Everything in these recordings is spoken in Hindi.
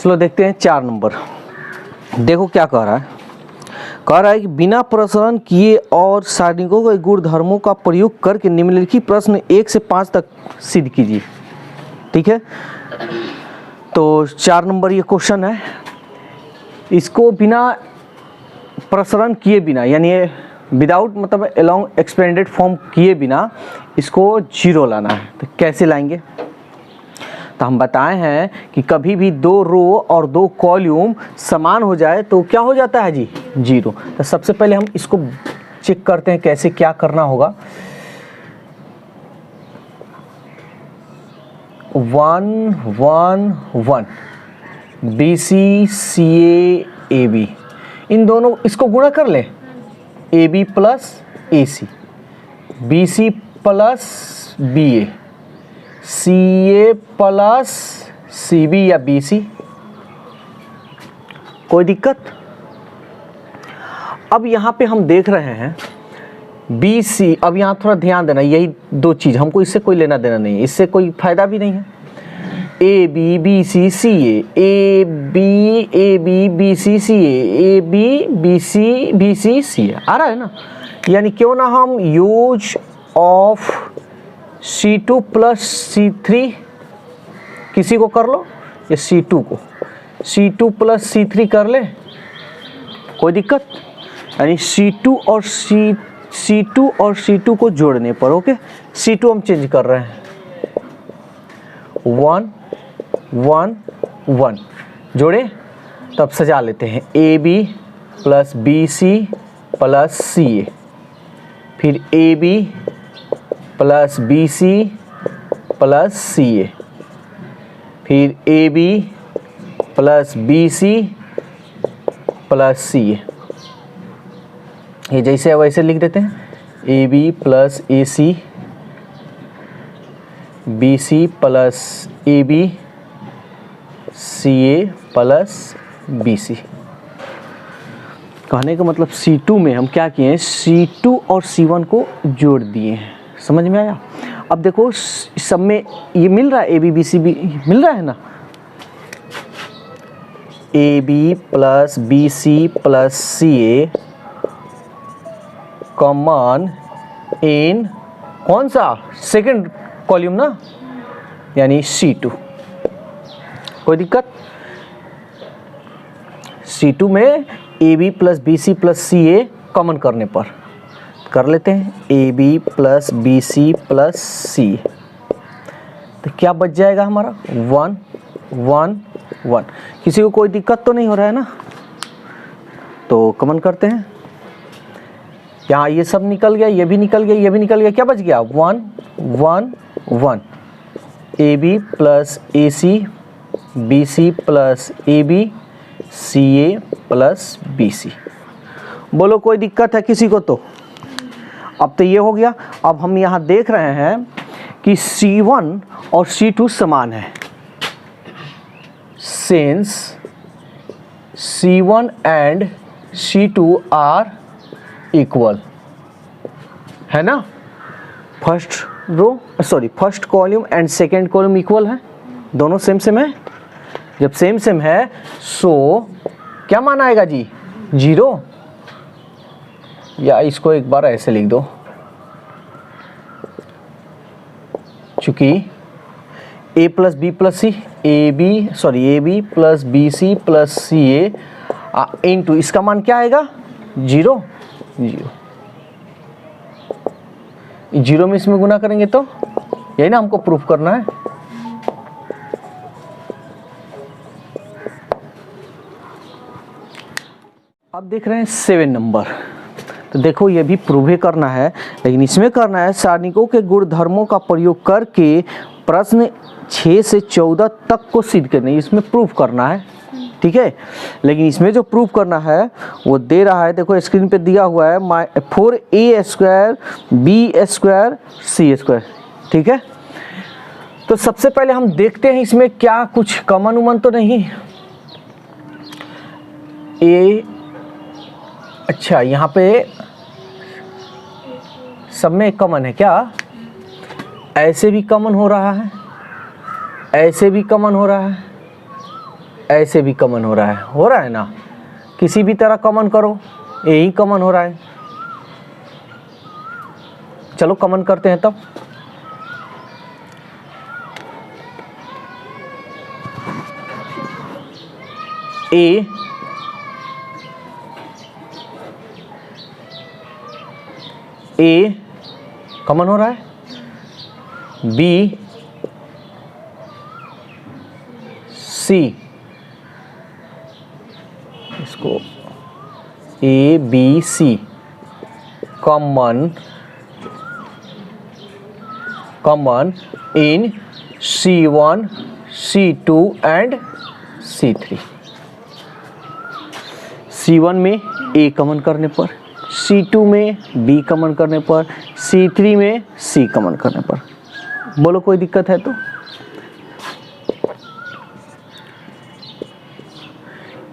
चलो देखते हैं 4 नंबर। देखो क्या कह रहा है, कह रहा है कि बिना प्रसरण किए और सारणिकों के गुणधर्मों का प्रयोग करके निम्नलिखित प्रश्न 1 से 5 तक सिद्ध कीजिए। ठीक है, तो 4 नंबर ये क्वेश्चन है, इसको बिना प्रसरण किए बिना, यानी विदाउट मतलब अलोंग एक्सपेंडेड फॉर्म किए बिना इसको 0 लाना है। तो कैसे लाएंगे? तो हम बताए हैं कि कभी भी 2 रो और 2 कॉलम समान हो जाए तो क्या हो जाता है जी? 0। तो सबसे पहले हम इसको चेक करते हैं कैसे क्या करना होगा। 1 1 1 BC CA AB, इन दोनों इसको गुणा कर ले, AB plus AC, BC plus BA, CA plus CB या BC। कोई दिक्कत? अब यहाँ पे हम देख रहे हैं BC, अब यहाँ थोड़ा ध्यान देना, यही 2 चीज़, हमको इससे कोई लेना देना नहीं है, इससे कोई फायदा भी नहीं है। AB BC CA, AB BC CA, AB BC CA आ रहा है ना? यानी क्यों ना हम use of C2 plus C3 किसी को कर लो, या C2 को C2 प्लस C3 कर ले, कोई दिक्कत? यानी C2 और C2 को जोड़ने पर, ओके, C2 हम चेंज कर रहे हैं, 1 1 1 जोड़े, तब सजा लेते हैं AB plus BC plus CA, फिर AB plus BC plus CA, फिर AB plus BC plus CA, ये जैसे है वैसे लिख देते हैं, AB plus AC, BC plus AB, CA plus BC। कहने का मतलब C2 में हम क्या किए हैं, C2 और C1 को जोड़ दिए हैं। समझ में आया? अब देखो सब में ये मिल रहा है, AB BC भी मिल रहा है ना, AB plus BC plus CA common in कौन सा? सेकंड कॉलम ना, यानी C2। कोई दिक्कत? C2 में AB plus BC plus CA common करने पर कर लेते हैं, AB plus BC plus CA, तो क्या बच जाएगा हमारा? 1 1 1। किसी को कोई दिक्कत तो नहीं हो रहा है ना? तो कॉमन करते हैं, यहाँ ये सब निकल गया, ये भी निकल गया, ये भी निकल गया, क्या बच गया? 1 1 1। AB plus AC, BC plus AB, CA plus BC। बोलो कोई दिक्कत है किसी को? तो अब तो ये हो गया। अब हम यहाँ देख रहे हैं कि C1 और C2 समान है, since C1 and C2 are equal, है ना? First column and second column equal है, दोनों सेम सेम है। जब सेम सेम है सो क्या मान आएगा जी? 0, या इसको एक बार ऐसे लिख दो, चूंकि A plus B plus C, AB plus BC plus CA into इसका मान क्या आएगा? 0 में इसमें गुना करेंगे तो यही ना हमको प्रूफ करना है। अब देख रहे हैं 7 नंबर। तो देखो ये भी प्रूव ही करना है, लेकिन इसमें करना है सारणिकों के गुणधर्मों का प्रयोग करके प्रश्न 6 से 14 तक को सिद्ध करना है, इसमें प्रूफ करना है। ठीक है, लेकिन इसमें जो प्रूफ करना है वो दे रहा है, देखो स्क्रीन पे दिया हुआ है 4a square b square c square. ठीक है, तो सबसे पहले हम देखते हैं इसमें क्या कुछ कॉमन उमन तो नहीं। अच्छा यहाँ पे सब में कॉमन है क्या? ऐसे भी कॉमन हो रहा है, ऐसे भी कॉमन हो रहा है, ऐसे भी कॉमन हो रहा है ना, किसी भी तरह कॉमन करो, यही कॉमन हो रहा है। चलो कॉमन करते हैं तब। ए कॉमन हो रहा है, बी सी, इसको A B C common in C1 C2 and C3। C1 में A कॉमन करने पर, C2 में B कॉमन करने पर, C3 में C कॉमन करने पर। बोलो कोई दिक्कत है तो?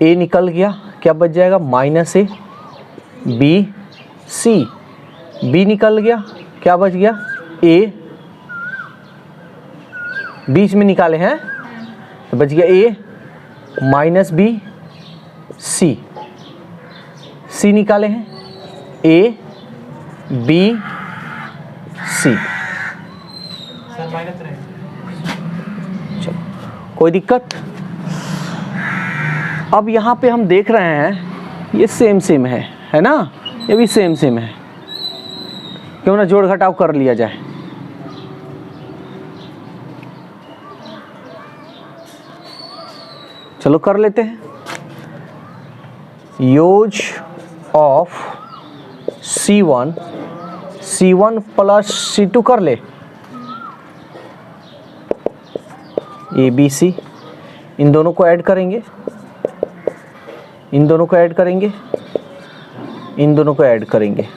A निकल गया, क्या बच जाएगा? -A B C, B निकल गया, क्या बच गया? A, बीच में निकाले हैं तो बच गया A -B C, C निकाले हैं A B C। चलो कोई दिक्कत? अब यहाँ पे हम देख रहे हैं ये सेम है ना, ये भी सेम है, क्यों ना जोड़ घटाव कर लिया जाए। चलो कर लेते हैं। Use of C1 plus C2 कर ले, ABC, इन दोनों को ऐड करेंगे, इन दोनों को ऐड करेंगे, इन दोनों को ऐड करेंगे,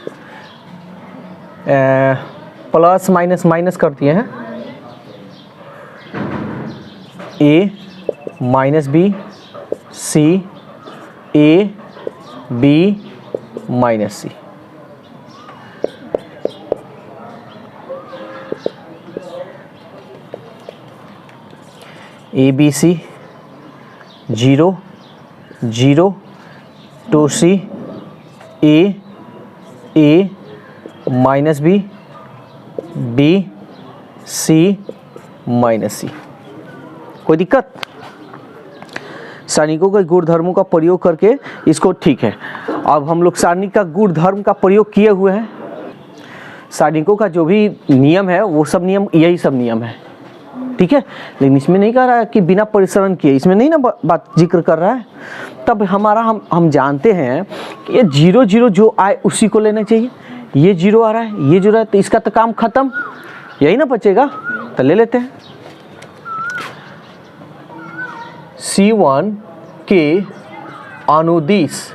प्लस माइनस माइनस कर दिए हैं, A minus B C A B minus C। ABC 0 0 2C A minus B B C minus C। कोई दिक्कत? सारणिकों के गुणधर्मों का प्रयोग करके इसको, ठीक है। अब हम लोग सारणी का गुणधर्म का प्रयोग किए हुए हैं, सारणिकों का जो भी नियम है वो सब नियम, यही सब नियम है, ठीक है। लेकिन इसमें नहीं कह रहा है कि बिना परिसरण किए, इसमें नहीं ना बात जिक्र कर रहा है। तब हमारा हम जानते हैं कि ये 0 0 जो आए उसी को लेना चाहिए। ये 0 आ रहा है, ये 0 है, तो इसका तो काम खत्म, यही ना बचेगा, तो ले लेते हैं। C1 के अनुदिश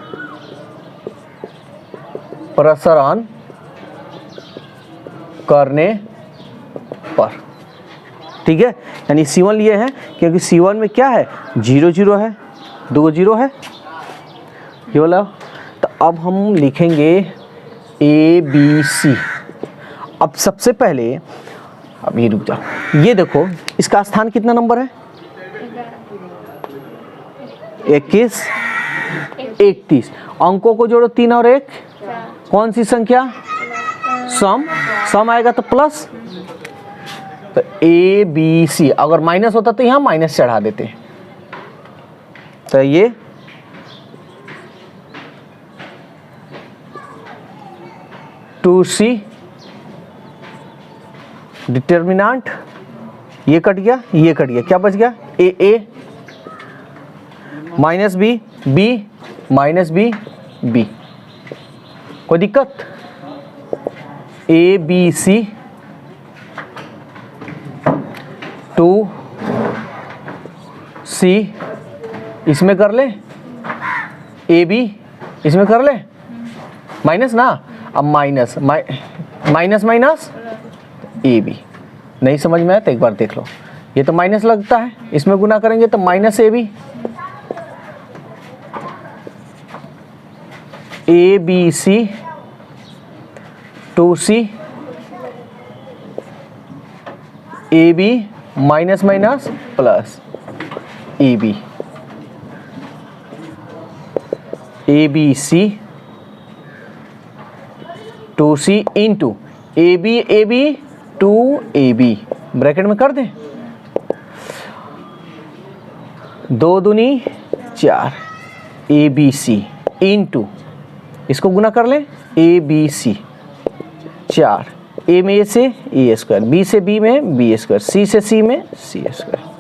प्रसरण करने पर, ठीक है। यानी C1 लिए हैं क्योंकि C1 में क्या है, 0 0 है, 2 0 है, ये वाला। तो अब हम लिखेंगे ABC। अब सबसे पहले, अब ये रुक जाओ, ये देखो इसका स्थान कितना नंबर है? 21 31। अंकों को जोड़ो, 3 और 1, कौन सी संख्या? सम आएगा तो प्लस, तो ABC। अगर माइनस होता तो यहाँ माइनस चढ़ा देते, तो ये C डिटर्मिनेंट, ये कट गया, ये कट गया, क्या बच गया? A minus B minus B। कोई दिक्कत? ABC 2C इसमें कर ले, AB इसमें कर ले, माइनस ना, अब माइनस माइनस AB। नहीं समझ में आया तो एक बार देख लो, ये तो माइनस लगता है, इसमें गुना करेंगे तो minus AB। ABC 2C AB minus minus plus AB। A B C 2C into A B 2AB bracket में कर दें, 2 दूनी 4 ABC इंटू इसको गुना कर लें ABC 4 ए में ए से ए स्क्वायर, बी से बी में बी स्क्वायर, सी से सी में सी स्क्वायर।